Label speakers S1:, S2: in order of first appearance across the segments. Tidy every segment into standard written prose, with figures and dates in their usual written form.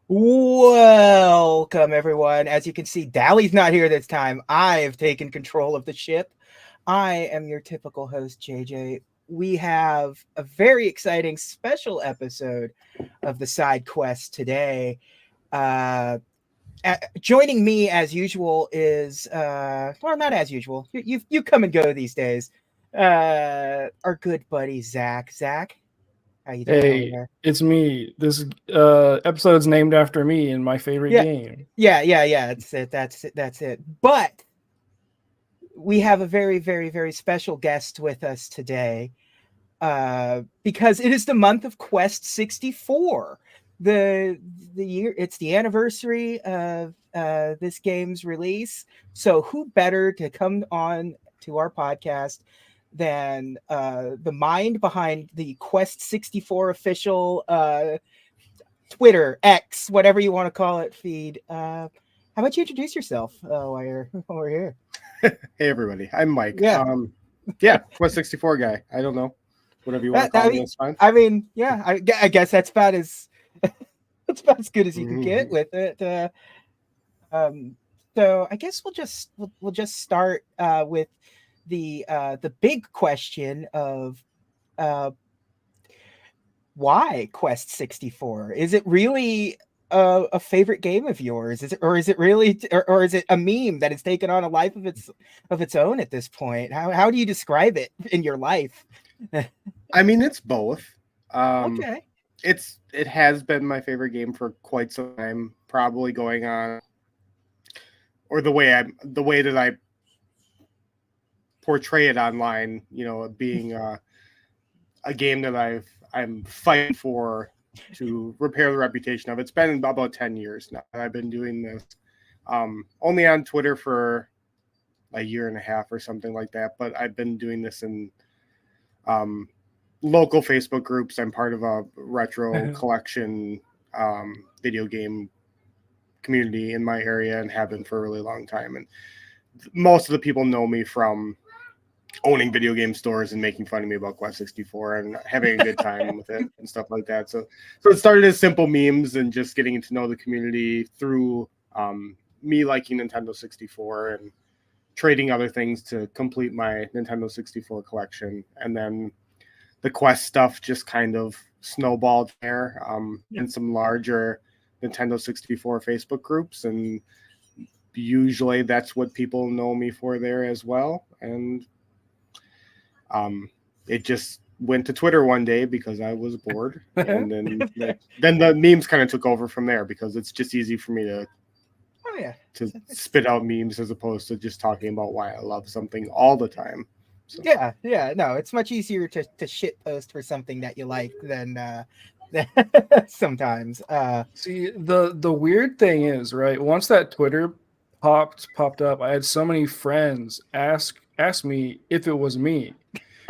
S1: Welcome, everyone. As you can see, Dally's not here this time. I've taken control of the ship. I am your typical host, JJ. We have a very exciting special episode of the Side Quest today. Joining me as usual is, well, not as usual. You come and go these days. Our good buddy, Zach. Zach, how you doing over
S2: Hey,
S1: there?
S2: it's me. This episode's named after me and my favorite
S1: Yeah,
S2: game.
S1: yeah. That's it. That's it. But we have a very, very, very special guest with us today because it is the month of Quest 64. The year it's the anniversary of this game's release. So who better to come on to our podcast than the mind behind the Quest 64 official Twitter, X, whatever you want to call it, feed. How about you introduce yourself while we're here?
S3: Hey everybody, I'm Mike.
S1: Yeah.
S3: Quest 64 guy. I don't know, whatever you want to
S1: That,
S3: call
S1: I
S3: me,
S1: mean,
S3: that's fine.
S1: I mean, yeah, I guess that's about as that's about as good as you can get
S3: Mhm.
S1: with it. Um, so I guess we'll just start with the big question of uh, why Quest 64? Is it really a favorite game of yours? Is it really, or is it a meme that has taken on a life of its own at this point? How do you describe it in your life?
S3: I mean, it's both. Um,
S1: Okay.
S3: it has been my favorite game for quite some time, probably going on, or the way that I portray it online. You know, being a game that I'm fighting for to repair the reputation of. It's been about 10 years now. I've been doing this only on Twitter for a year and a half or something like that. But I've been doing this in um, local Facebook groups. I'm part of a retro collection video game community in my area and have been for a really long time. And most of the people know me from owning video game stores and making fun of me about Quest 64 and having a good time with it and stuff like that. So it started as simple memes and just getting to know the community through me liking Nintendo 64 and trading other things to complete my Nintendo 64 collection. And then the Quest stuff just kind of snowballed there in some larger Nintendo 64 Facebook groups. And usually that's what people know me for there as well. And it just went to Twitter one day because I was bored. And then the memes kind of took over from there because it's just easy for me to
S1: Oh yeah.
S3: spit out memes as opposed to just talking about why I love something all the time. So.
S1: Yeah. No, it's much easier to shit post for something that you like than sometimes.
S2: See, the weird thing is, right? Once that Twitter popped up, I had so many friends ask me if it was me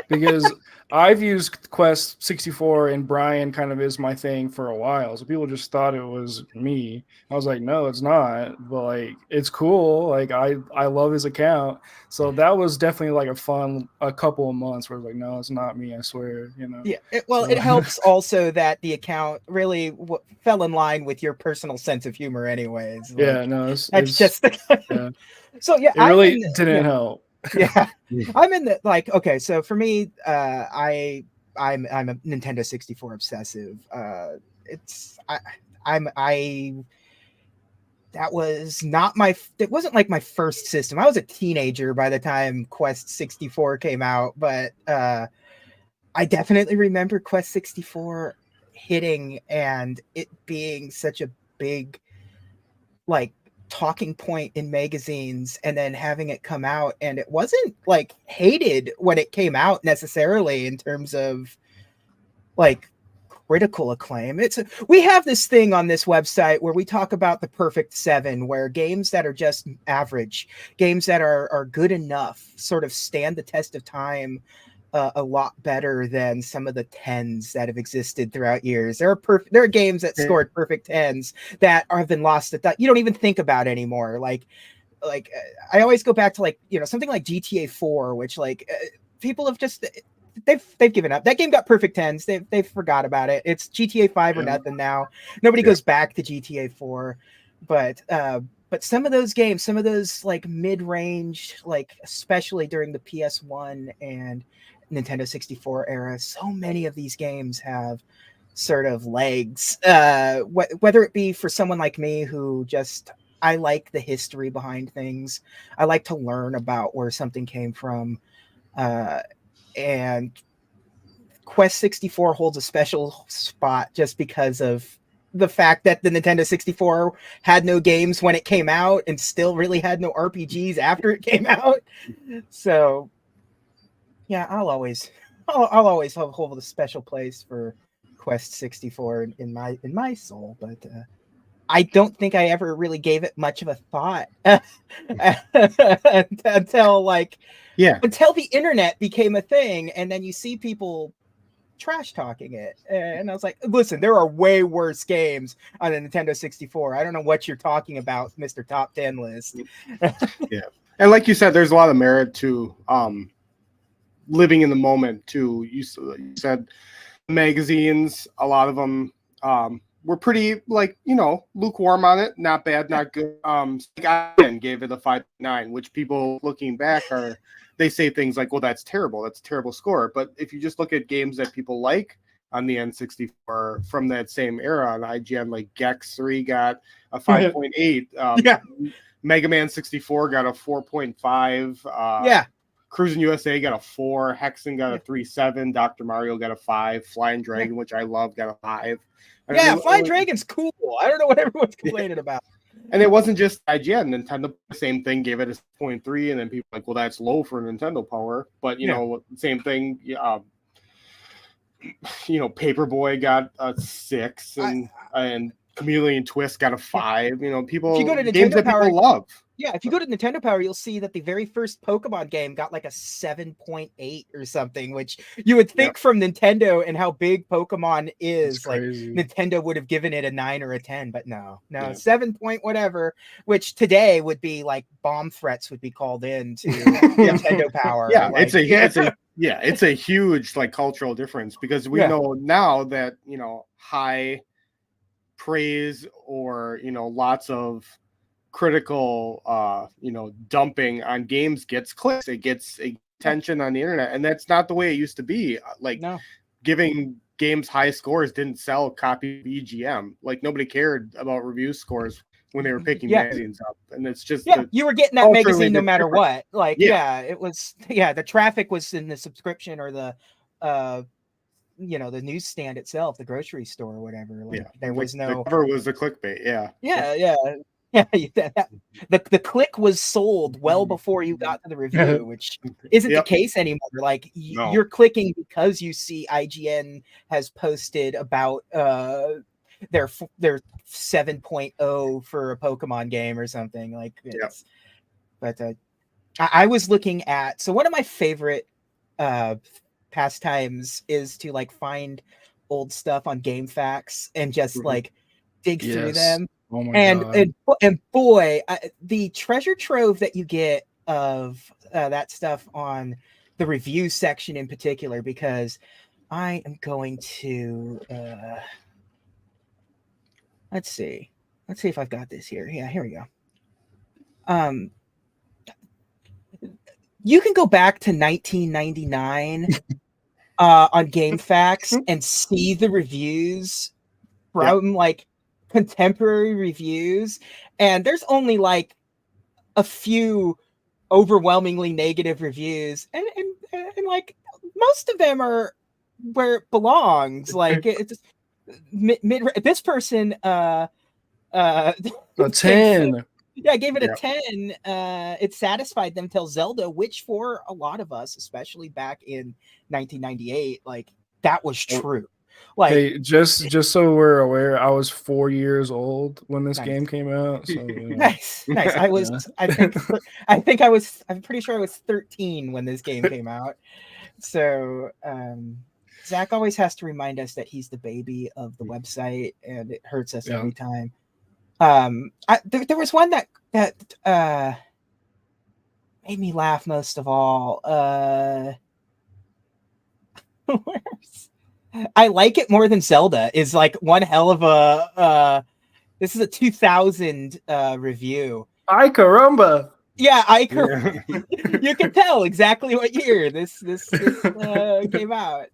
S2: because I've used Quest 64 and Brian kind of is my thing for a while. So people just thought it was me. I was like, no, it's not. But like, it's cool. Like I love his account. So that was definitely like a couple of months where I was like, no, it's not me. I swear, you know.
S1: Yeah,
S2: So
S1: it helps also that the account really fell in line with your personal sense of humor, anyways.
S2: yeah,
S1: Like
S2: no,
S1: that's just
S2: yeah.
S1: so. Yeah,
S2: It really didn't help.
S1: yeah, I'm in the like. Okay, so for me, I'm a Nintendo 64 obsessive. It's I that was not my it wasn't like my first system. I was a teenager by the time Quest 64 came out, but I definitely remember Quest 64 hitting and it being such a big like talking point in magazines and then having it come out, and it wasn't like hated when it came out necessarily in terms of like critical acclaim. We have this thing on this website where we talk about the perfect seven, where games that are just average, games that are good enough, sort of stand the test of time a lot better than some of the tens that have existed throughout years. There are games that scored perfect tens that have been lost that you don't even think about anymore. I always go back to something like GTA 4, which people have just they've given up. That game got perfect 10s. They've forgot about it. It's GTA 5 or nothing now. Nobody goes back to GTA 4, but some of those games, some of those like mid-range, like especially during the PS1 and Nintendo 64 era, so many of these games have sort of legs. Whether it be for someone like me who just I like the history behind things. I like to learn about where something came from. And Quest 64 holds a special spot just because of the fact that the Nintendo 64 had no games when it came out and still really had no RPGs after it came out. So yeah, I'll always hold a special place for Quest 64 in my soul, but I don't think I ever really gave it much of a thought until the internet became a thing, and then you see people trash talking it, and I was like, listen, there are way worse games on the Nintendo 64. I don't know what you're talking about, Mr. Top 10 list.
S3: Yeah, and like you said, there's a lot of merit to living in the moment too. You said magazines, a lot of them were pretty lukewarm on it, not bad, not good. I gave it a 5.9, which people looking back they say things like, well, that's terrible, that's a terrible score. But if you just look at games that people like on the N64 from that same era on IGN, like Gex 3 got a 5.8. Mega Man 64 got a 4.5. Cruising USA got a 4. Hexen got a 3.7. Dr. Mario got a 5. Flying Dragon, which I love, got a 5.
S1: Flying Dragon's cool. I don't know what everyone's complaining about.
S3: And it wasn't just IGN. Nintendo, same thing, gave it a 0.3, and then people were like, well, that's low for Nintendo power. But, same thing. Paperboy got a 6, and Chameleon Twist got a 5. People,
S1: if you go to
S3: games that
S1: Power,
S3: people love.
S1: Yeah, if you go to Nintendo Power, you'll see that the very first Pokemon game got like a 7.8 or something, which you would think from Nintendo and how big Pokemon is, like Nintendo would have given it a 9 or a 10, but no, 7 point whatever, which today would be like bomb threats would be called in to Nintendo Power.
S3: Yeah, it's a huge like cultural difference, because we know now that high praise or lots of critical dumping on games gets clicks, it gets attention on the internet, and that's not the way it used to be. Giving games high scores didn't sell copy of EGM. Like, nobody cared about review scores when they were picking magazines up, and it's just
S1: you were getting that magazine no matter what. It was the traffic was in the subscription or the the newsstand itself, the grocery store or whatever. There was no,
S3: the cover was the clickbait.
S1: The click was sold well before you got to the review, which isn't the case anymore. Like, you're clicking because you see IGN has posted about their 7.0 for a Pokemon game or something like this. But I was looking at, so one of my favorite pastimes is to like find old stuff on GameFAQs and just like dig through them.
S2: Oh my God.
S1: And boy, the treasure trove that you get of that stuff on the review section in particular, because I am going to let's see if I've got this here. Yeah, here we go. You can go back to 1999 on GameFAQs and see the reviews from like contemporary reviews, and there's only like a few overwhelmingly negative reviews, and like most of them are where it belongs. Like, it's mid this person
S2: a 10.
S1: I gave it a 10. It satisfied them till Zelda, which for a lot of us, especially back in 1998, like, that was true. Like,
S2: hey, just so we're aware, I was 4 years old when this game came out. So
S1: nice. I was, I'm pretty sure I was 13 when this game came out. So Zach always has to remind us that he's the baby of the website, and it hurts us every time. There was one that made me laugh most of all. I like it more than Zelda is like one hell of a this is a 2000 review.
S2: Ay caramba.
S1: Yeah,
S3: Yeah.
S1: you can tell exactly what year this came out.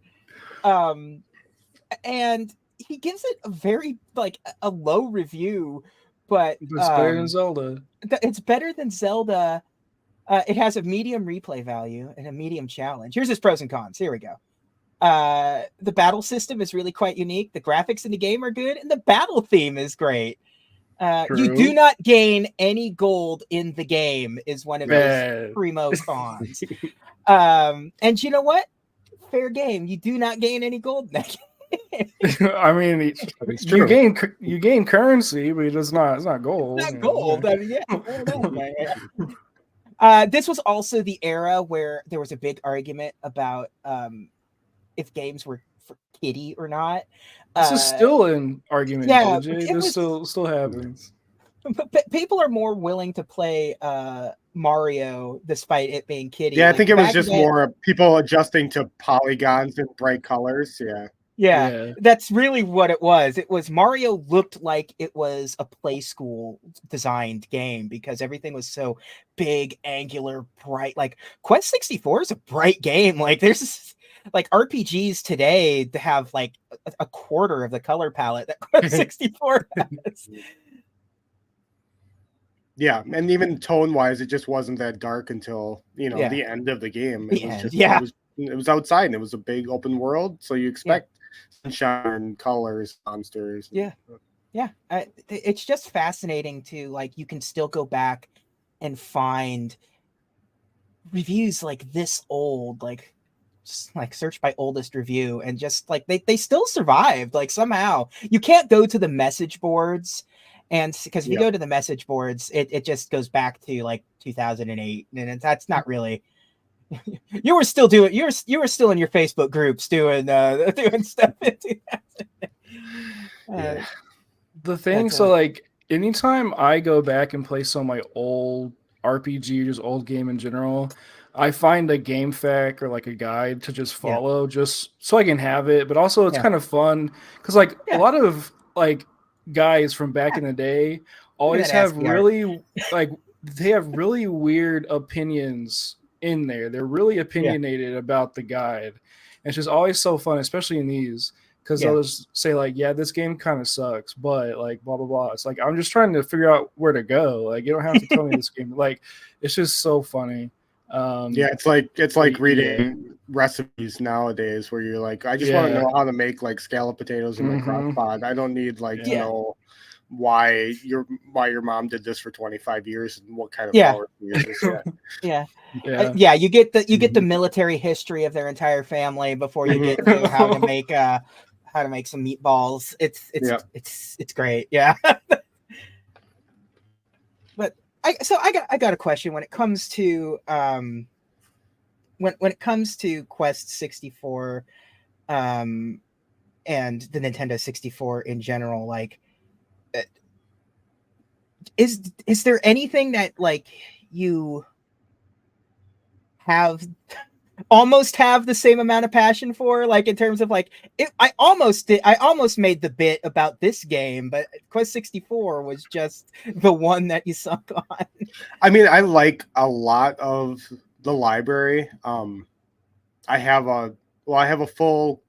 S1: And he gives it a very like a low review, but
S2: It's better than Zelda.
S1: it's better than Zelda. It has a medium replay value and a medium challenge. Here's his pros and cons. Here we go. The battle system is really quite unique. The graphics in the game are good, and the battle theme is great. You do not gain any gold in the game is one of his primo cons. And you know what? Fair game. You do not gain any gold in that game.
S2: I mean, you gain currency, but it's not gold.
S1: It's not gold. I mean, yeah. This was also the era where there was a big argument about if games were for kiddie or not.
S2: This is still an argument.
S1: Yeah,
S2: this still happens.
S1: But people are more willing to play Mario despite it being kiddie.
S3: Yeah, I think it was just more people adjusting to polygons and bright colors.
S1: Yeah, that's really what it was. It was Mario looked like it was a play school designed game because everything was so big, angular, bright. Like Quest 64 is a bright game. Like there's like RPGs today to have like a quarter of the color palette that Quest 64 has.
S3: Yeah, and even tone-wise, it just wasn't that dark until the end of the game. It was outside, and it was a big open world, so you expect sunshine, colors, monsters.
S1: Yeah. It's just fascinating to like you can still go back and find reviews like this old, like just like search by oldest review, and just like they still survived. Like somehow you can't go to the message boards. And because if you go to the message boards, it just goes back to like 2008, and that's not really. You were still doing. You were still in your Facebook groups doing stuff.
S2: The thing, so like anytime I go back and play some of my old RPG or just old game in general, I find a game fact or like a guide to just follow, just so I can have it. But also, it's kind of fun because like a lot of like guys from back in the day always have really like they have really weird opinions in there. They're really opinionated about the guide. And it's just always so fun, especially in these, because they'll just say like, yeah, this game kind of sucks, but like blah blah blah. It's like I'm just trying to figure out where to go. Like you don't have to tell me this game. Like it's just so funny.
S3: It's like reading recipes nowadays where you're like, I just want to know how to make like scalloped potatoes in my crock pot. I don't need like to know why your mom did this for 25 years and what kind of flour she uses.
S1: You get the military history of their entire family before you get to how to make some meatballs. It's great. But I got a question when it comes to when it comes to Quest 64 and the Nintendo 64 in general, like is there anything that like you almost have the same amount of passion for, like in terms of like I almost made the bit about this game, but Quest 64 was just the one that you sunk on.
S3: I mean, I like a lot of the library. I have a full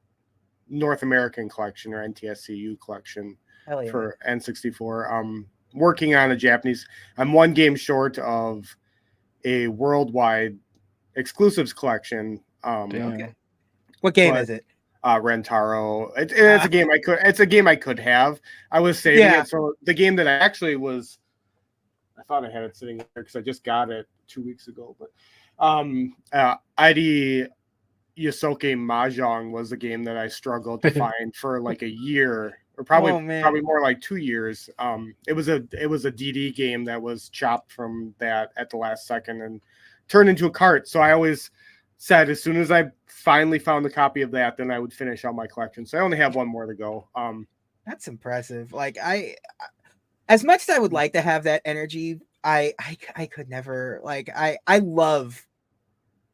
S3: North American collection or NTSCU collection for N64. Working on a Japanese. I'm one game short of a worldwide exclusives collection.
S1: What game is it?
S3: Rentaro. It's a game I could. It's a game I could have. I was saving it. So the game that I actually was, I thought I had it sitting there because I just got it 2 weeks ago. But ID Yosoke Mahjong was a game that I struggled to find for like a year. Or probably more like 2 years. It was a DD game that was chopped from that at the last second and turned into a cart. So I always said as soon as I finally found a copy of that, then I would finish out my collection. So I only have one more to go.
S1: That's impressive. Like as much as I would like to have that energy, I could never. Like I love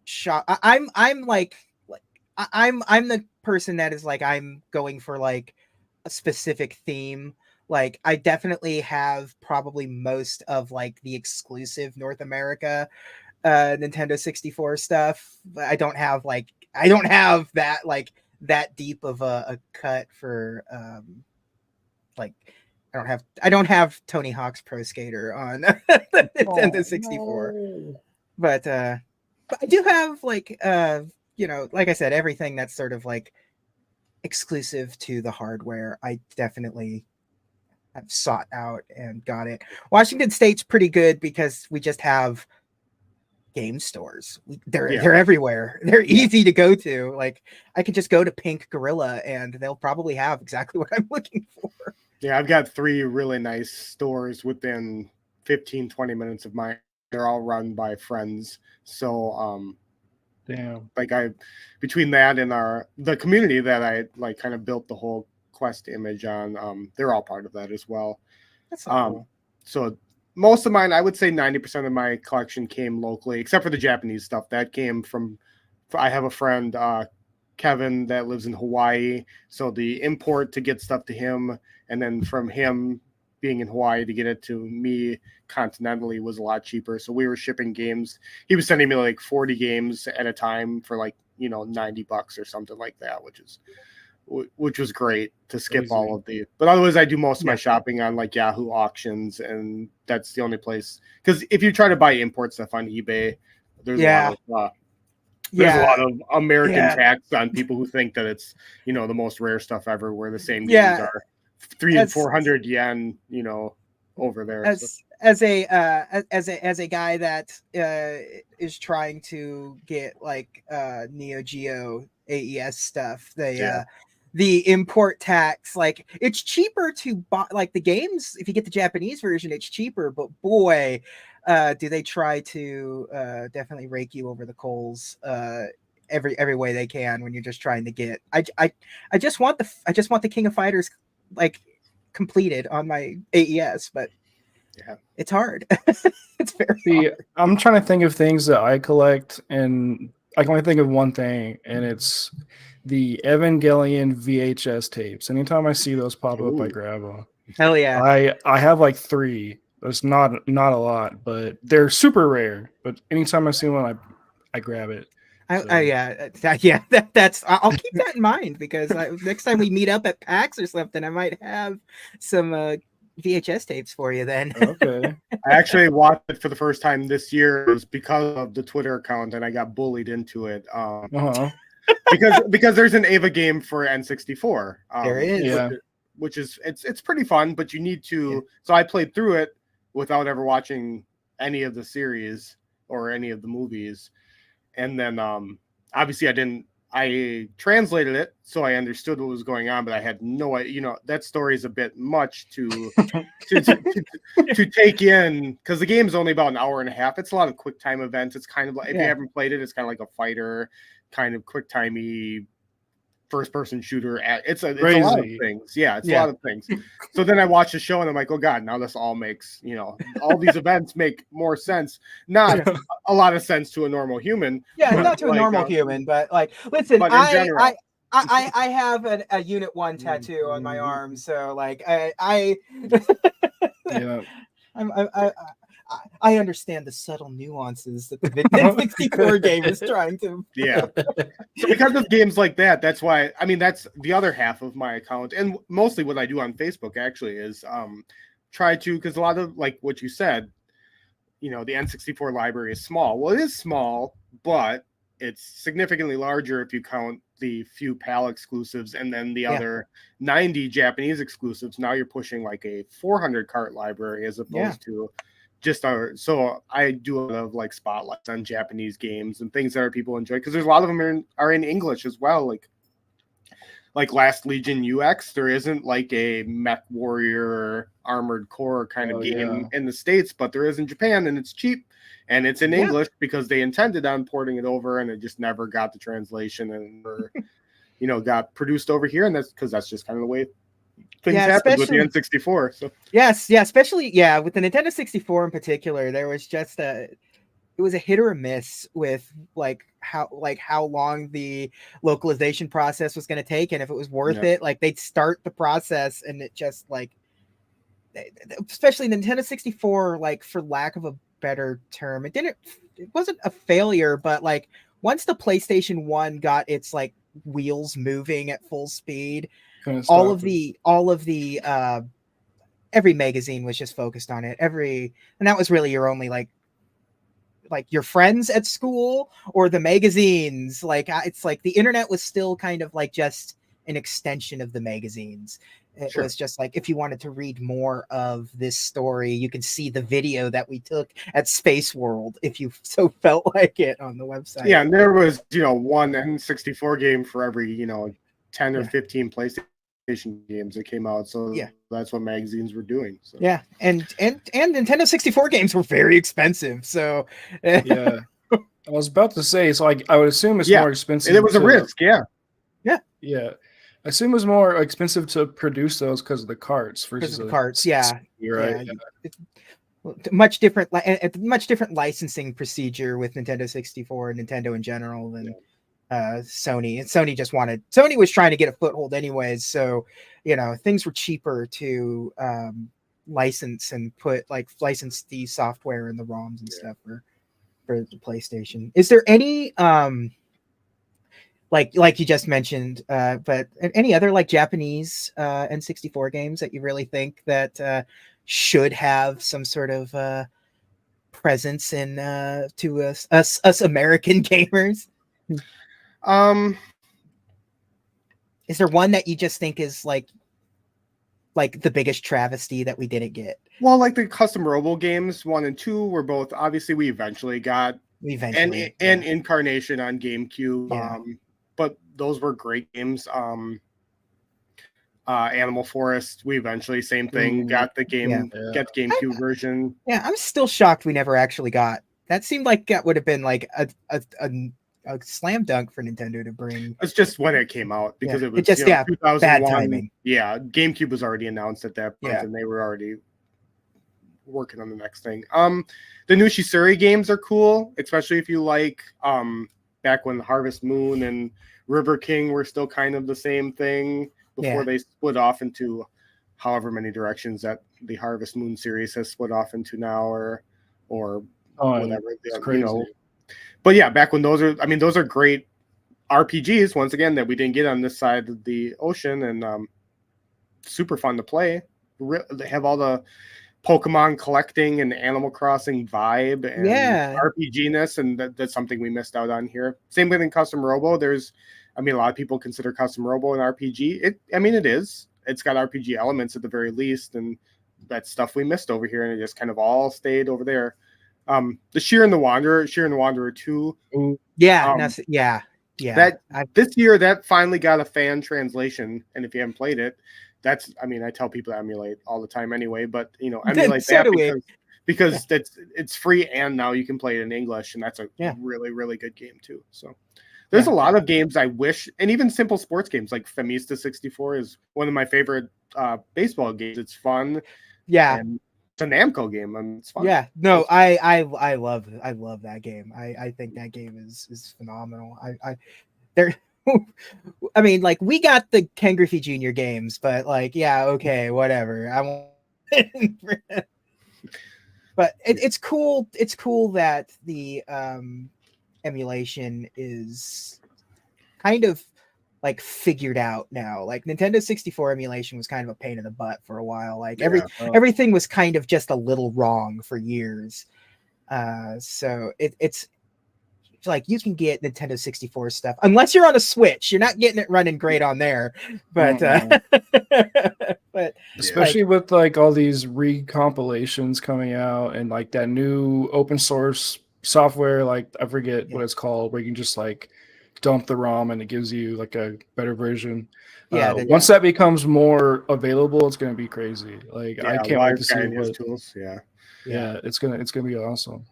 S1: shop. I'm like I'm the person that is like, I'm going for like a specific theme. Like I definitely have probably most of like the exclusive North America Nintendo 64 stuff. But I don't have that like that deep of a cut for like I don't have Tony Hawk's Pro Skater on the Nintendo 64.
S2: No.
S1: But I do have like like I said, everything that's sort of like exclusive to the hardware. I definitely have sought out and got it. Washington State's pretty good because we just have game stores. They're everywhere. They're easy to go to. Like I could just go to Pink Gorilla and they'll probably have exactly what I'm looking for.
S3: Yeah, I've got 3 really nice stores within 15-20 minutes of mine. They're all run by friends. So
S2: Damn.
S3: like between that and the community that I like kind of built the whole Quest image on, they're all part of that as well.
S1: That's so cool.
S3: So most of mine, I would say 90% of my collection came locally, except for the Japanese stuff. That came from, I have a friend, Kevin, that lives in Hawaii. So the import to get stuff to him, and then from him being in Hawaii to get it to me continentally was a lot cheaper. So we were shipping games. He was sending me like 40 games at a time for like, $90 or something like that, which was great to skip all of the, but otherwise I do most of my shopping on like Yahoo auctions, and that's the only place, because if you try to buy import stuff on eBay, there's a lot of American tax on people who think that it's the most rare stuff ever, where the same games are 300 and 400 yen over there.
S1: As a guy that is trying to get like Neo Geo AES stuff, the import tax, like it's cheaper to buy like the games if you get the Japanese version, it's cheaper, but boy, do they try to definitely rake you over the coals every way they can when you're just trying to get. I just want the King of Fighters like completed on my AES, but it's hard. It's very hard.
S2: I'm trying to think of things that I collect, and I can only think of one thing, and it's the Evangelion VHS tapes. Anytime I see those pop up, I grab them.
S1: Hell yeah!
S2: I have like 3. It's not a lot, but they're super rare. But anytime I see one, I grab it.
S1: That's I'll keep that in mind, because next time we meet up at PAX or something, I might have some VHS tapes for you then.
S2: Okay.
S3: I actually watched it for the first time this year. It was because of the Twitter account, and I got bullied into it. Because there's an Ava game for N64.
S1: There is,
S3: which is it's pretty fun, but you need to. Yeah. So I played through it without ever watching any of the series or any of the movies, and then obviously I translated it so I understood what was going on, but I had no idea. That story is a bit much to take in, because the game's only about an hour and a half. It's a lot of quick time events. It's kind of like, if you haven't played it, it's kind of like a fighter, kind of quick timey first-person shooter. It's a lot of things. Yeah, it's a lot of things. So then I watched the show and I'm like, oh God, now this all makes, all these events make more sense. Not a lot of sense to a normal human.
S1: Yeah, not to a normal human, but like, listen, but in general, I have a Unit 1 tattoo on my arm, so like I I understand the subtle nuances that the N64 game is trying to.
S3: Yeah. So because of games like that, that's why. I mean, that's the other half of my account, and mostly what I do on Facebook actually is try to, because a lot of, like what you said, the N64 library is small. Well, it is small, but it's significantly larger if you count the few PAL exclusives and then the other 90 Japanese exclusives. Now you're pushing like a 400 cart library as opposed to just so I do a lot of like spotlights on Japanese games and things that people enjoy, because there's a lot of them are in English as well. Like Last Legion UX, there isn't like a Mech Warrior Armored Core kind of game in the States, but there is in Japan, and it's cheap and it's in English because they intended on porting it over, and it just never got the translation and got produced over here, and that's because that's just kind of the way things happen with the N64. So
S1: especially with the Nintendo 64 in particular, there was just was a hit or a miss with how long the localization process was going to take, and if it was worth it. Like they'd start the process and it just like, especially Nintendo 64, like for lack of a better term, it wasn't a failure, but like once the PlayStation 1 got its like wheels moving at full speed, all of the every magazine was just focused on it. And that was really your only like your friends at school or the magazines. Like it's like the internet was still kind of like just an extension of the magazines. It was just like, if you wanted to read more of this story, you can see the video that we took at Space World if you so felt like it on the website.
S3: Yeah, and there was, one N64 game for every, 10 or 15 PlayStation games that came out. So that's what magazines were doing. So.
S1: Yeah, and Nintendo 64 games were very expensive. So
S2: yeah, I was about to say, so I would assume it's more expensive.
S3: And it was a risk, yeah.
S2: I assume it was more expensive to produce those because of the carts.
S1: Because of the carts, right?
S2: Yeah.
S1: Much different licensing procedure with Nintendo 64 and Nintendo in general than Sony. And Sony was trying to get a foothold anyways, so things were cheaper to license and license the software and the ROMs and stuff for the PlayStation. Is there any like you just mentioned, but any other like Japanese N64 games that you really think that should have some sort of presence in to us American gamers? Is there one that you just think is like the biggest travesty that we didn't get?
S3: Well, like the custom Robo games 1 and 2 were both, obviously we eventually got and Incarnation on GameCube. But those were great games. Animal Forest, we eventually, same thing, got the GameCube version.
S1: Yeah, I'm still shocked we never actually got. That seemed like that would have been like a slam dunk for Nintendo to bring.
S3: It's just when it came out, because it was
S1: just
S3: 2001.
S1: Bad timing.
S3: Yeah, GameCube was already announced at that point, and they were already working on the next thing. The new Shisuri games are cool, especially if you like back when Harvest Moon and River King were still kind of the same thing before they split off into however many directions that the Harvest Moon series has split off into now, or whatever.
S2: It's crazy.
S3: But yeah, back when those are great RPGs, once again, that we didn't get on this side of the ocean, and super fun to play. They have all the Pokemon collecting and Animal Crossing vibe and RPG-ness, and that's something we missed out on here. Same with in Custom Robo. A lot of people consider Custom Robo an RPG. It is. It's got RPG elements at the very least, and that's stuff we missed over here, and it just kind of all stayed over there. The Sheer and the Wanderer 2. This year that finally got a fan translation, and if you haven't played it, I tell people to emulate all the time anyway, but emulate that because it's free, and now you can play it in English, and that's a really, really good game too. So there's a lot of games I wish, and even simple sports games like Famista 64 is one of my favorite baseball games. It's fun.
S1: Yeah.
S3: And it's a Namco game. It's fun.
S1: Yeah. No, I love that game. I think that game is phenomenal. We got the Ken Griffey Jr. games, but whatever. I won't. But it's cool. It's cool that the emulation is kind of like figured out now. Like Nintendo 64 emulation was kind of a pain in the butt for a while. Like everything was kind of just a little wrong for years. So it's like you can get Nintendo 64 stuff unless you're on a Switch. You're not getting it running great on there. But but
S2: especially with like all these recompilations coming out and like that new open source software, like I forget what it's called, where you can just like dump the ROM and it gives you like a better version. Once that becomes more available, it's going to be crazy. Like I can't wait to see what
S3: tools.
S2: It's gonna be awesome.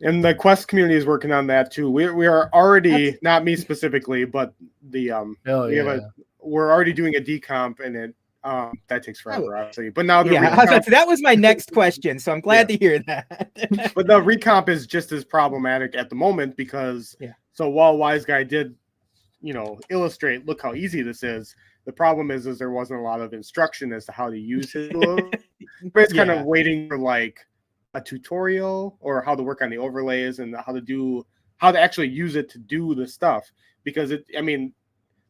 S3: And the Quest community is working on that too. We are already, not me specifically, but the we're already doing a decomp, and That takes forever, obviously. But now
S1: that was my next question, so I'm glad to hear that.
S3: But the recomp is just as problematic at the moment because so while Wise Guy did, illustrate, look how easy this is. The problem is there wasn't a lot of instruction as to how to use it. But it's kind of waiting for like a tutorial or how to work on the overlays and how to actually use it to do the stuff. Because the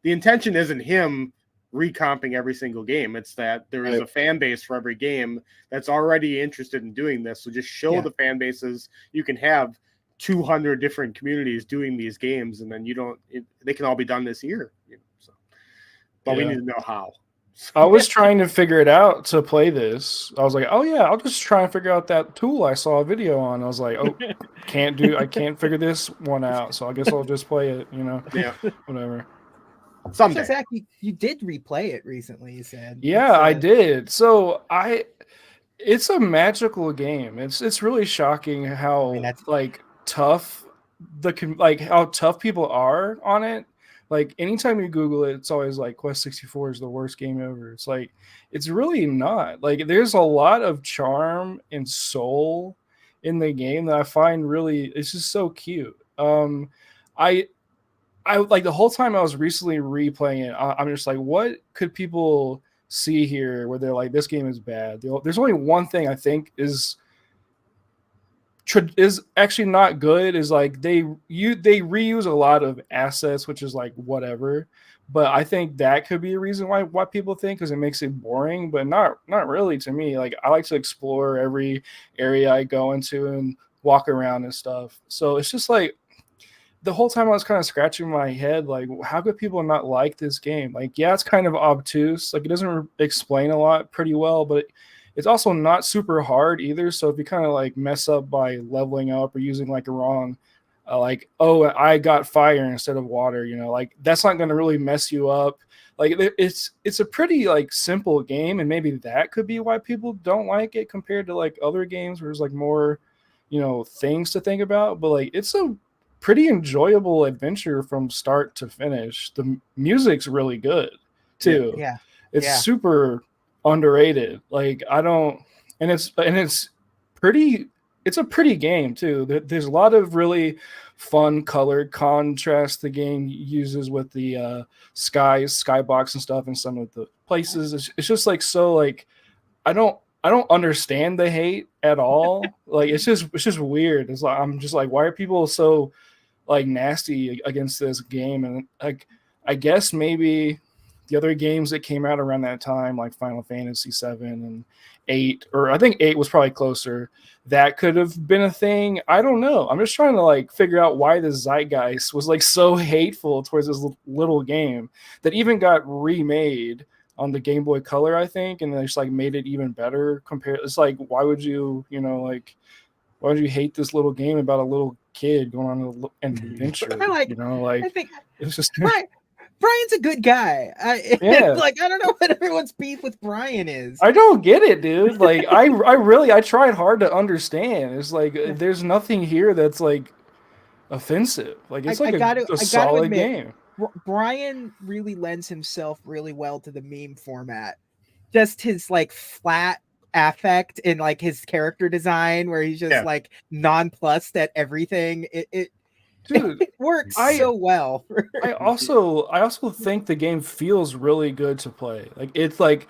S3: intention isn't him recomping every single game. It's that there is a fan base for every game that's already interested in doing this. So just show the fan bases. You can have 200 different communities doing these games, and then they can all be done this year. But we need to know how.
S2: I was trying to figure it out to play this. I was like, oh yeah, I'll just try and figure out that tool I saw a video on. I was like, oh, I can't figure this one out. So I guess I'll just play it,
S3: Yeah.
S2: Whatever.
S1: Someday. So Zach, you did replay it recently, you said.
S2: Yeah, I did. So it's a magical game. It's really shocking how tough how tough people are on it. Like anytime you Google it, it's always like Quest 64 is the worst game ever. It's like, it's really not. Like there's a lot of charm and soul in the game that I find it's just so cute. I like the whole time I was recently replaying it, I'm just like, what could people see here where they're like, this game is bad? There's only one thing I think is actually not good, is like they reuse a lot of assets, which is like whatever, but I think that could be a reason why people think, because it makes it boring, but not really to me. Like I like to explore every area I go into and walk around and stuff, so it's just like the whole time I was kind of scratching my head, like how could people not like this game? Like it's kind of obtuse, like it doesn't explain a lot pretty well, but it's also not super hard either. So if you kind of like mess up by leveling up or using like a wrong, I got fire instead of water, like that's not going to really mess you up. Like it's a pretty like simple game, and maybe that could be why people don't like it compared to like other games where there's like more, things to think about. But like it's a pretty enjoyable adventure from start to finish. The music's really good too.
S1: Yeah.
S2: It's super underrated. Like it's a pretty game too. There's a lot of really fun colored contrast the game uses with the skybox and stuff in some of the places. It's just like, so like I don't understand the hate at all. Like it's just weird. It's like I'm just like, why are people so like nasty against this game? And like I guess maybe the other games that came out around that time, like Final Fantasy 7 and 8, or I think 8 was probably closer, that could have been a thing. I don't know. I'm just trying to like figure out why the zeitgeist was like so hateful towards this little game that even got remade on the Game Boy Color, I think, and they just like made it even better compared. It's like, why would you hate this little game about a little kid going on an adventure?
S1: I think
S2: it's just
S1: Brian's a good guy. I don't know what everyone's beef with Brian is.
S2: I don't get it, dude. Like I tried hard to understand. It's like there's nothing here that's like offensive. Like it's a solid game.
S1: Brian really lends himself really well to the meme format. Just his like flat affect and like his character design, where he's just like nonplussed at everything. Dude, it works so well.
S2: I also think the game feels really good to play. Like it's like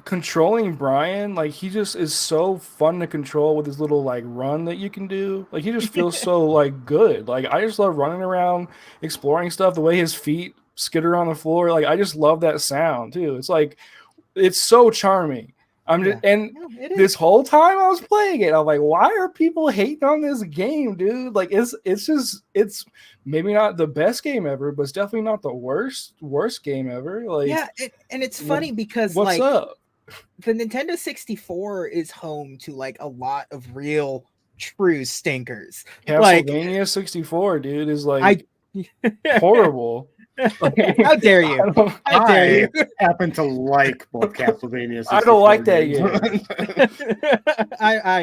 S2: controlling Brian, like he just is so fun to control with his little like run that you can do. Like he just feels so like good. Like I just love running around, exploring stuff, the way his feet skitter on the floor. Like I just love that sound too. It's like it's so charming. This whole time I was playing it, I'm like, why are people hating on this game, dude? Like it's maybe not the best game ever, but it's definitely not the worst game ever. Like
S1: and it's funny because
S2: what's up?
S1: The Nintendo 64 is home to like a lot of real true stinkers.
S2: Castlevania 64, dude, is like horrible.
S1: How dare you? How dare you?
S3: Happen to like both Castlevania.
S2: I don't like that game.
S1: I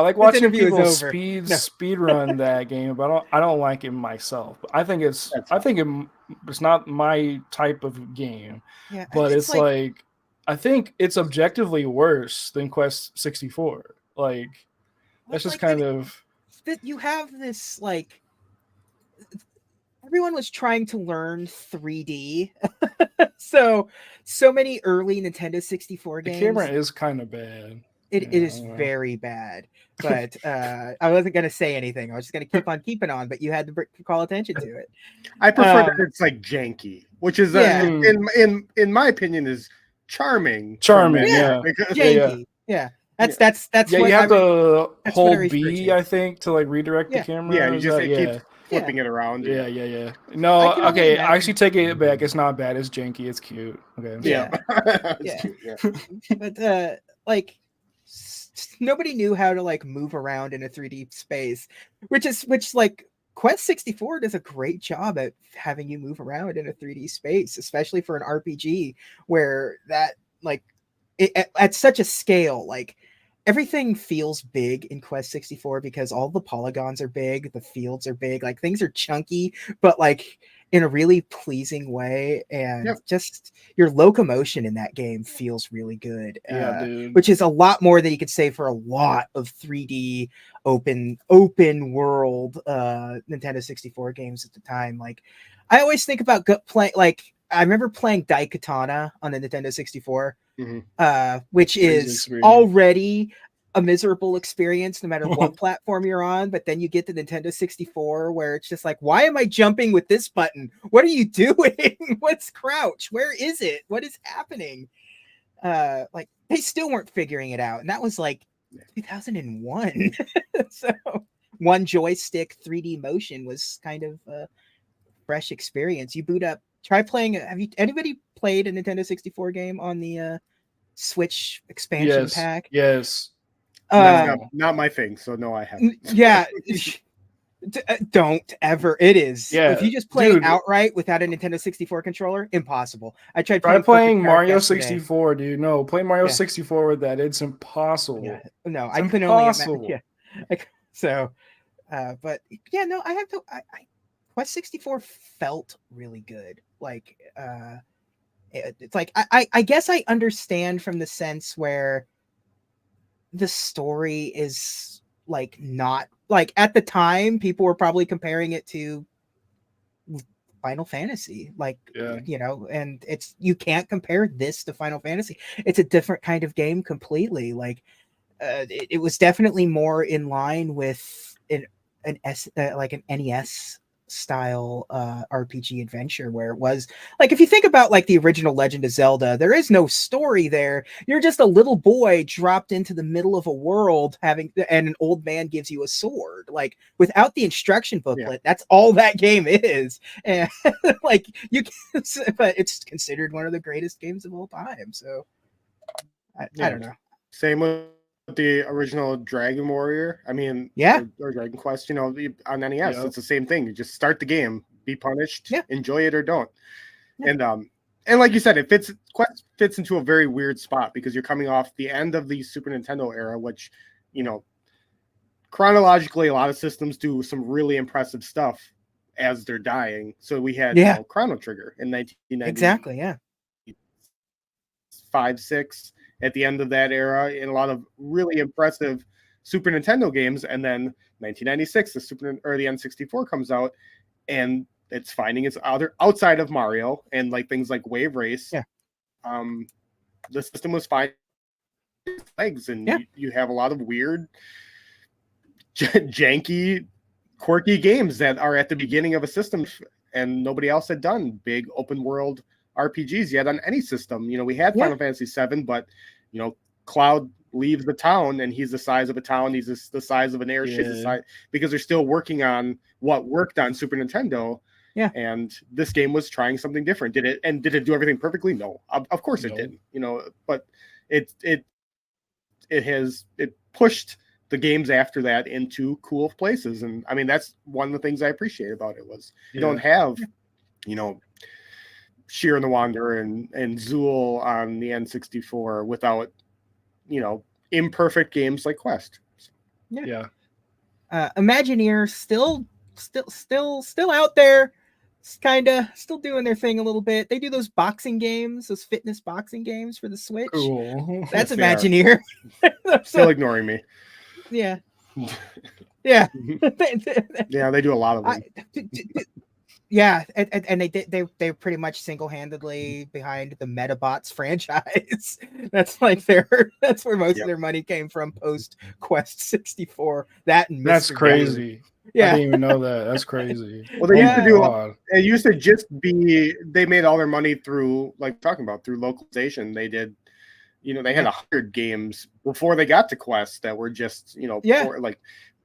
S2: like watching people speed run that game, but I don't like it myself. I think it's not my type of game.
S1: Yeah,
S2: but it's like I think it's objectively worse than Quest 64. Like that's just kind of
S1: that you have this like everyone was trying to learn 3D. so many early Nintendo 64
S2: the
S1: games.
S2: camera is kind of bad.
S1: It is very bad. But I wasn't gonna say anything. I was just gonna keep on keeping on, but you had to call attention to it.
S3: I prefer that it's like janky, which is in my opinion is charming.
S2: Yeah.
S3: Because,
S1: janky. Yeah. That's
S2: yeah.
S1: what
S2: You have to hold B,
S1: to.
S2: I think, to like redirect the camera.
S3: Yeah, you just keep flipping it around.
S2: Yeah. No, okay. I actually take it back. It's not bad. It's janky. It's cute. Okay.
S1: Yeah.
S3: It's cute, yeah.
S1: But like nobody knew how to like move around in a 3D space, which like Quest 64 does a great job at having you move around in a 3D space, especially for an RPG where that like at such a scale, like everything feels big in Quest 64 because all the polygons are big, the fields are big, like things are chunky, but like in a really pleasing way, and just your locomotion in that game feels really good.
S2: Dude.
S1: Which is a lot more than you could say for a lot of 3D open world Nintendo 64 games at the time. Like I always think about playing, like I remember playing Daikatana on the Nintendo 64, which is already a miserable experience no matter what platform you're on. But then you get the Nintendo 64 where it's just like, why am I jumping with this button? What are you doing? What's crouch? Where is it? What is happening? Like they still weren't figuring it out. And that was like 2001. So one joystick 3D motion was kind of a fresh experience. You boot up, try playing. Anybody played a Nintendo 64 game on the Switch expansion pack?
S2: Yes.
S3: Not my thing, so no, I haven't.
S1: Yeah. Don't ever. It is.
S2: Yeah.
S1: If you just play it outright without a Nintendo 64 controller, impossible. I tried
S2: playing Mario 64, dude. No, play Mario 64 with that. It's impossible.
S1: Yeah. No,
S2: it's
S1: I couldn't only imagine. Yeah. So, but yeah, no, I have to. Quest 64 felt really good. Like, it's like I guess I understand from the sense where the story is like not like at the time people were probably comparing it to Final Fantasy, like you know, and it's you can't compare this to Final Fantasy. It's a different kind of game completely. Like it was definitely more in line with an NES style RPG adventure, where it was like, if you think about like the original Legend of Zelda, there is no story there. You're just a little boy dropped into the middle of a world and an old man gives you a sword, like without the instruction booklet. That's all that game is. And like but it's considered one of the greatest games of all time. So I don't know.
S3: Same with the original Dragon Warrior. I mean, or Dragon Quest, you know, on NES, it's the same thing. You just start the game, be punished, enjoy it or don't. And like you said, Quest fits into a very weird spot because you're coming off the end of the Super Nintendo era, which, you know, chronologically, a lot of systems do some really impressive stuff as they're dying. So we had Chrono Trigger in 1990.
S1: Exactly, yeah.
S3: 5, 6 at the end of that era, in a lot of really impressive Super Nintendo games. And then 1996, the N64 comes out, and it's finding its outside of Mario and like things like Wave Race. The system was finding its legs, and you have a lot of weird, janky, quirky games that are at the beginning of a system, and nobody else had done big open world RPGs yet on any system. You know, we had Final Fantasy VII, but you know, Cloud leaves the town and he's the size of a town. He's the size of an airship, because they're still working on what worked on Super Nintendo. And this game was trying something different. Did it do everything perfectly? No, of course it didn't. You know, but it pushed the games after that into cool places. And I mean, that's one of the things I appreciate about it was you don't have, you know, Sheer and the Wanderer and Zool on the N64 without, you know, imperfect games like Quest.
S1: Imagineer still out there, It's kind of still doing their thing a little bit. They do those boxing games, those fitness boxing games for the Switch.
S2: Cool.
S1: That's
S3: Yes, they are.
S1: Imagineer.
S3: Still ignoring me.
S1: Yeah. Yeah.
S3: Yeah, they do a lot of them.
S1: Yeah, and they're pretty much single-handedly behind the Metabots franchise. That's that's where most of their money came from post Quest 64. That and
S2: That's
S1: Mr.
S2: crazy.
S1: Yeah.
S2: I didn't even know that. That's crazy.
S3: Well, they used to do.
S2: God.
S3: It used to just be they made all their money through through localization. They did, they had 100 games before they got to Quest that were just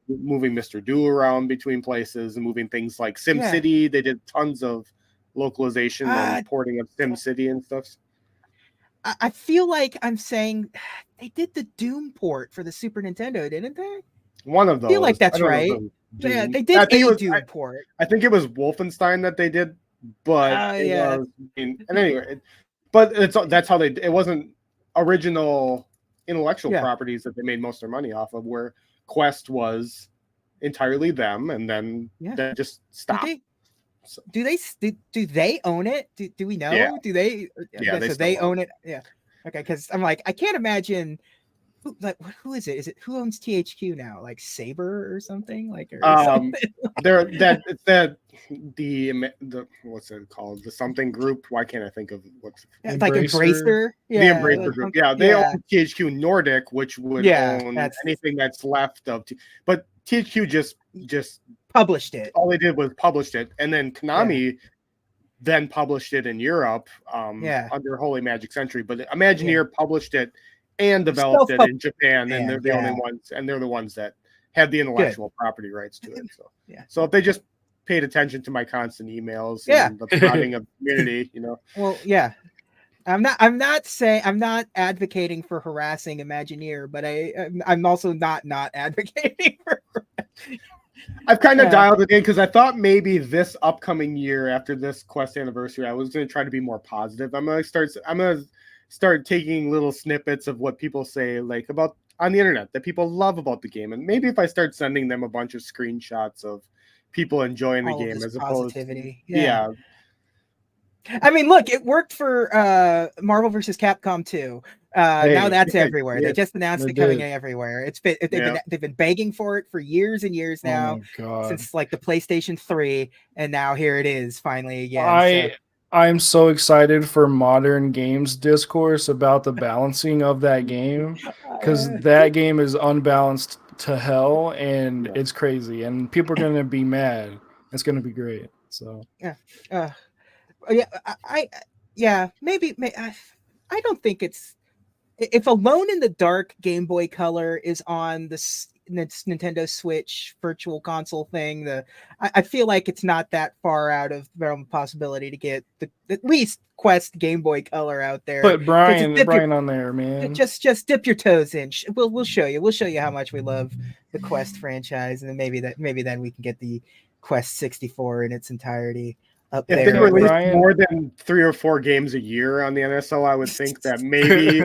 S3: moving Mr. Do around between places and moving things like SimCity. They did tons of localization and porting of SimCity and stuff.
S1: I feel like I'm saying they did the Doom port for the Super Nintendo, didn't they?
S3: One of those.
S1: I feel like that's right. Yeah, they did a Doom port.
S3: I think it was Wolfenstein that they did, but it was. And anyway, but that's how it wasn't original intellectual properties that they made most of their money off of. Where Quest was entirely them, and then they just stopped.
S1: Do they own it? Do we know?
S3: Yeah.
S1: Do they?
S3: Yeah,
S1: so they own it. Yeah. Okay, because I'm like, I can't imagine. Who is it? Is it who owns THQ now? Like Saber or something? Something?
S3: the what's it called? The something group. Why can't I think of what's
S1: like Embracer?
S3: Yeah, the Embracer group. Yeah, they own THQ Nordic, which would own anything that's left of. But THQ just
S1: published it.
S3: All they did was published it, and then Konami then published it in Europe under Holy Magic Century. But Imagineer published it and developed it in Japan, and they're the only ones, and they're the ones that have the intellectual property rights to it. So, so if they just paid attention to my constant emails and the prodding of community,
S1: Well, I'm not advocating for harassing Imagineer, but I'm also not advocating for.
S3: I've kind of dialed it in because I thought maybe this upcoming year after this Quest anniversary, I was going to try to be more positive. I'm gonna start taking little snippets of what people say about on the internet that people love about the game, and maybe if I start sending them a bunch of screenshots of people enjoying the game as opposed
S1: positivity.
S3: I
S1: mean, look, it worked for Marvel vs. Capcom 2. Now that's everywhere. They just announced it coming everywhere. They've been begging for it for years and years now, since the PlayStation 3, and now here it is finally again.
S2: I'm so excited for modern games discourse about the balancing of that game, because that game is unbalanced to hell, and it's crazy, and people are going to be mad. It's going to be great. So
S1: maybe I don't think it's, if Alone in the Dark Game Boy Color is on this Nintendo Switch Virtual Console thing, I feel like it's not that far out of the realm of possibility to get at least Quest Game Boy Color out there.
S2: Put Brian on there, man.
S1: Just dip your toes in. We'll show you. We'll show you how much we love the Quest franchise, and then maybe then we can get the Quest 64 in its entirety up there.
S3: If they released more than 3 or 4 games a year on the NSO, I would think that maybe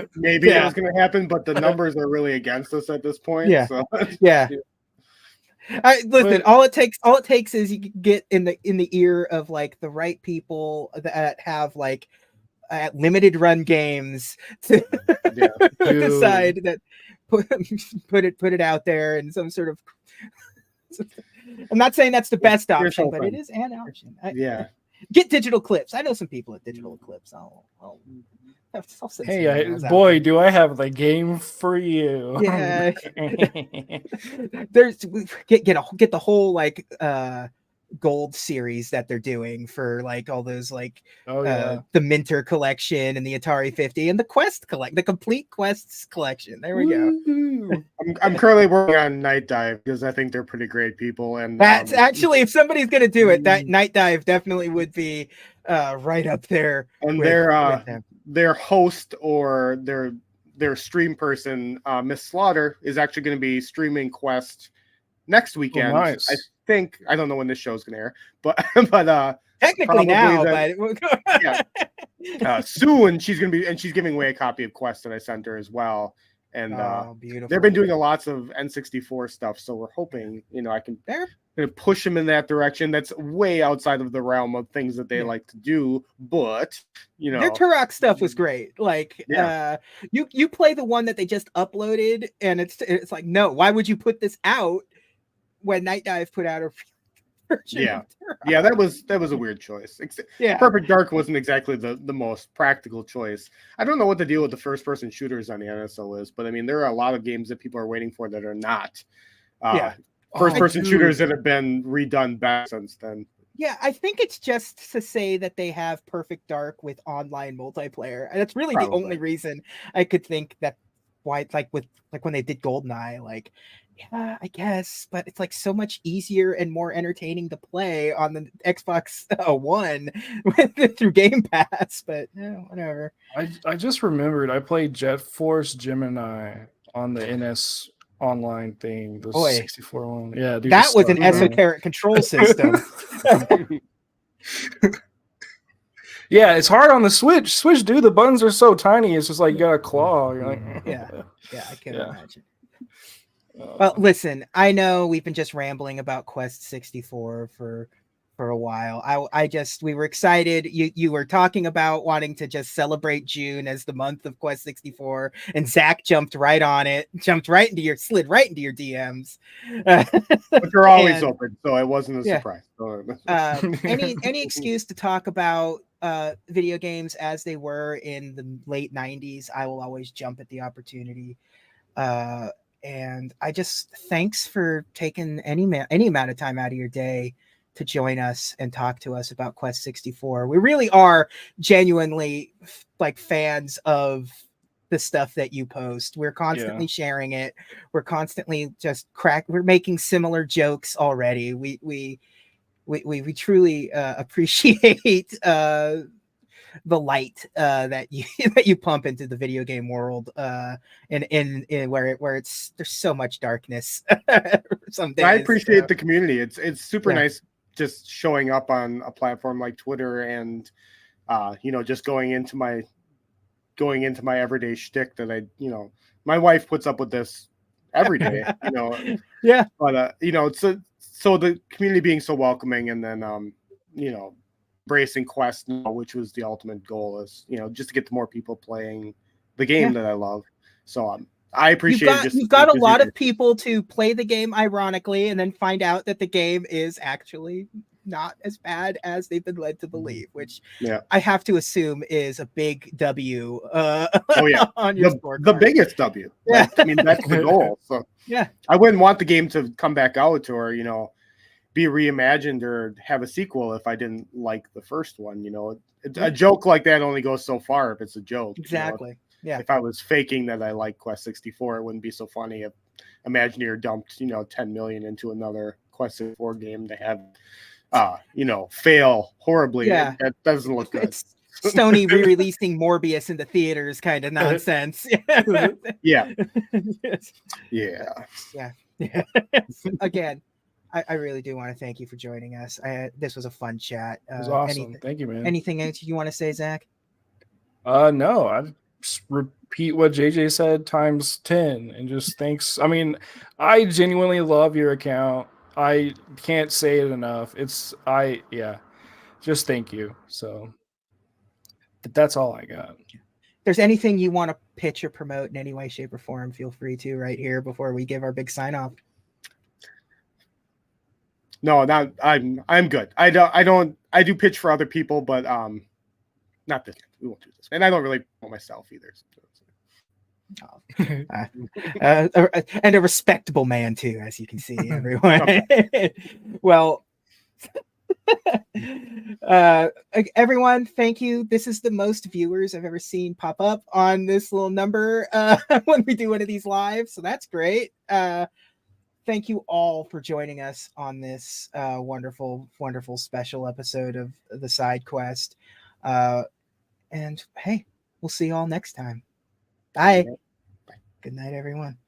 S3: that was going to happen, but the numbers are really against us at this point.
S1: Listen, all it takes is you get in the ear of the right people that have limited run games to decide that put it out there in some sort of. I'm not saying that's the best option, but it is an option. Get Digital Clips. I know some people at Digital Clips. I'll send
S2: boy, do I have the game for you.
S1: Yeah. There's get the whole gold series that they're doing for all those the Minter collection and the Atari 50 and the Quest the complete Quests collection. There we go.
S3: I'm currently working on Night Dive because I think they're pretty great people, and
S1: that's actually, if somebody's gonna do it, that Night Dive definitely would be right up there.
S3: And their host or their stream person, Miss Slaughter, is actually going to be streaming Quest next weekend.
S2: Nice.
S3: I don't know when this show is going to air, but
S1: technically now,
S3: soon she's giving away a copy of Quest that I sent her as well. and
S1: beautiful.
S3: they've been doing lots of N64 stuff. So we're hoping, I can push them in that direction. That's way outside of the realm of things that they like to do, but
S1: their Turok stuff was great. Like, you play the one that they just uploaded, and it's like, no, why would you put this out when Night Dive put out a version of Turok?
S3: that was a weird choice.
S1: Yeah,
S3: Perfect Dark wasn't exactly the most practical choice. I don't know what the deal with the first person shooters on the NSO is, but I mean, there are a lot of games that people are waiting for that are not first person shooters that have been redone back since then.
S1: Yeah, I think it's just to say that they have Perfect Dark with online multiplayer, and that's really the only reason I could think that why, like when they did GoldenEye, like, yeah, I guess, but it's like so much easier and more entertaining to play on the Xbox One through Game Pass. But whatever.
S2: I just remembered I played Jet Force Gemini on the NS online thing, the 64 one. Yeah, dude,
S1: that was an esoteric control system.
S2: Yeah, it's hard on the Switch. Dude, the buttons are so tiny. It's just like you got a claw. You're like,
S1: yeah, I can imagine. Well, listen, I know we've been just rambling about Quest 64 for a while. We were excited. You were talking about wanting to just celebrate June as the month of Quest 64, and Zach jumped right on it, slid right into your DMs.
S3: But they're always open, so it wasn't a surprise.
S1: Any excuse to talk about video games as they were in the late 90s, I will always jump at the opportunity. And I just thanks for taking any amount of time out of your day to join us and talk to us about Quest 64. We really are genuinely like fans of the stuff that you post. We're constantly sharing it. We're constantly just we're making similar jokes already. We truly appreciate the light that you pump into the video game world, in where it's there's so much darkness. Some days,
S3: I appreciate the community. It's super nice just showing up on a platform like Twitter and just going into my everyday shtick that I my wife puts up with this every day.
S1: Yeah.
S3: But so the community being so welcoming, and then embracing Quest now, which was the ultimate goal, is just to get to more people playing the game that I love. So I appreciate
S1: you've got a lot of people to play the game ironically, and then find out that the game is actually not as bad as they've been led to believe, which I have to assume is a big W. On your scorecard.
S3: The biggest W.
S1: Yeah,
S3: I mean, that's the goal. So I wouldn't want the game to come back out or be reimagined or have a sequel if I didn't like the first one. A joke like that only goes so far if it's a joke.
S1: Exactly.
S3: If I was faking that I like Quest 64, it wouldn't be so funny if Imagineer dumped 10 million into another Quest 64 game to have fail horribly.
S1: Yeah,
S3: that doesn't look good.
S1: It's Sony re-releasing Morbius in the theaters kind of nonsense.
S3: Yeah.
S1: Again, I really do want to thank you for joining us. This was a fun chat.
S2: It was awesome. Thank you, man.
S1: Anything else you want to say, Zach?
S2: No, I just repeat what JJ said times 10, and just thanks. I mean, I genuinely love your account. I can't say it enough. Just thank you. So that's all I got.
S1: If there's anything you want to pitch or promote in any way, shape, or form, feel free to right here before we give our big sign off.
S3: No, I'm good. I do pitch for other people, but not this. We won't do this. And I don't really promote myself either.
S1: And a respectable man too, as you can see, everyone. Well, everyone, thank you. This is the most viewers I've ever seen pop up on this little number when we do one of these live, so that's great. Thank you all for joining us on this wonderful special episode of the Side Quest. And hey, we'll see you all next time. Bye. Good night, everyone.